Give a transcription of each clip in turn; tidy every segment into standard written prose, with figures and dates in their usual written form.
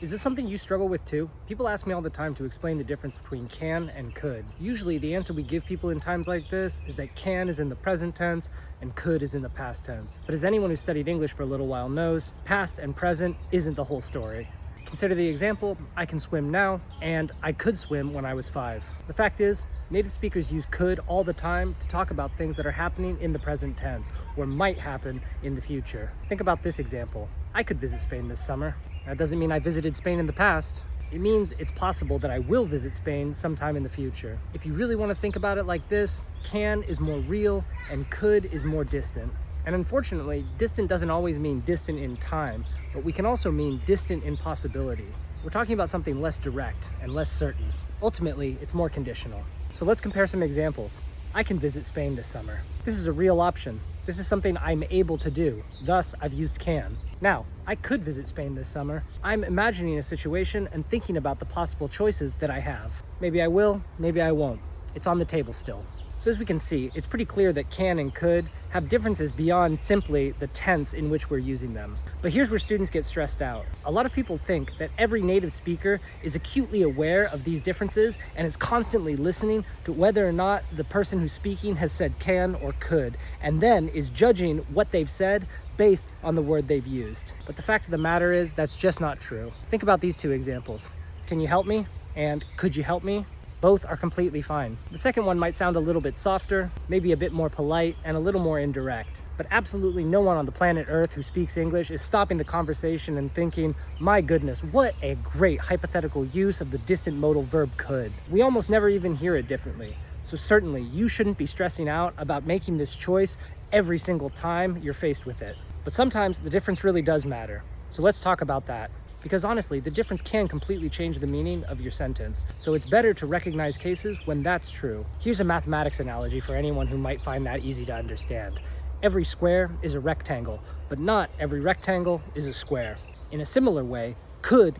Is this something you struggle with too? People ask me all the time to explain the difference between can and could. Usually the answer we give people in times like this is that can is in the present tense and could is in the past tense. But as anyone who studied English for a little while knows, past and present isn't the whole story. Consider the example, I can swim now, and I could swim when I was 5. The fact is, native speakers use could all the time to talk about things that are happening in the present tense, or might happen in the future. Think about this example. I could visit Spain this summer. That doesn't mean I visited Spain in the past. It means it's possible that I will visit Spain sometime in the future. If you really want to think about it like this, can is more real and could is more distant. And unfortunately, distant doesn't always mean distant in time, but we can also mean distant in possibility. We're talking about something less direct and less certain. Ultimately, it's more conditional. So let's compare some examples. I can visit Spain this summer. This is a real option. This is something I'm able to do. Thus, I've used can. Now, I could visit Spain this summer. I'm imagining a situation and thinking about the possible choices that I have. Maybe I will, maybe I won't. It's on the table still. So as we can see, it's pretty clear that can and could have differences beyond simply the tense in which we're using them. But here's where students get stressed out. A lot of people think that every native speaker is acutely aware of these differences and is constantly listening to whether or not the person who's speaking has said can or could, and then is judging what they've said based on the word they've used. But the fact of the matter is that's just not true. Think about these two examples. Can you help me? And could you help me? Both are completely fine. The second one might sound a little bit softer, maybe a bit more polite, and a little more indirect. But absolutely no one on the planet Earth who speaks English is stopping the conversation and thinking, my goodness, what a great hypothetical use of the distant modal verb could. We almost never even hear it differently. So certainly you shouldn't be stressing out about making this choice every single time you're faced with it. But sometimes the difference really does matter. So let's talk about that. Because honestly, the difference can completely change the meaning of your sentence. So it's better to recognize cases when that's true. Here's a mathematics analogy for anyone who might find that easy to understand. Every square is a rectangle, but not every rectangle is a square. In a similar way,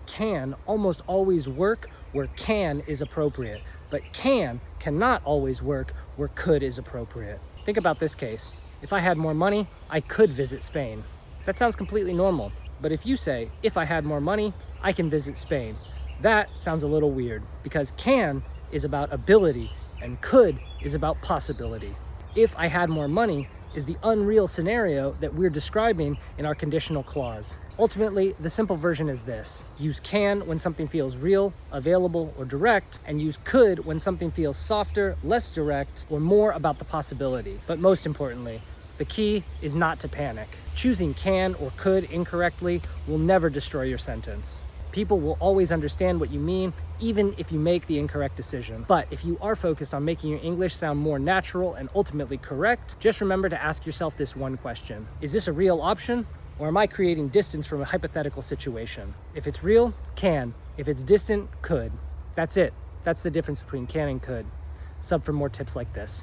can almost always work where can is appropriate, but cannot always work where could is appropriate. Think about this case. If I had more money, I could visit Spain. That sounds completely normal. But if you say, if I had more money, I can visit Spain, that sounds a little weird because can is about ability and could is about possibility. If I had more money is the unreal scenario that we're describing in our conditional clause. Ultimately, the simple version is this. Use can when something feels real, available, or direct, and use could when something feels softer, less direct, or more about the possibility. But most importantly, the key is not to panic. Choosing can or could incorrectly will never destroy your sentence. People will always understand what you mean, even if you make the incorrect decision. But if you are focused on making your English sound more natural and ultimately correct, just remember to ask yourself this one question. Is this a real option, or am I creating distance from a hypothetical situation? If it's real, can. If it's distant, could. That's it. That's the difference between can and could. Sub for more tips like this.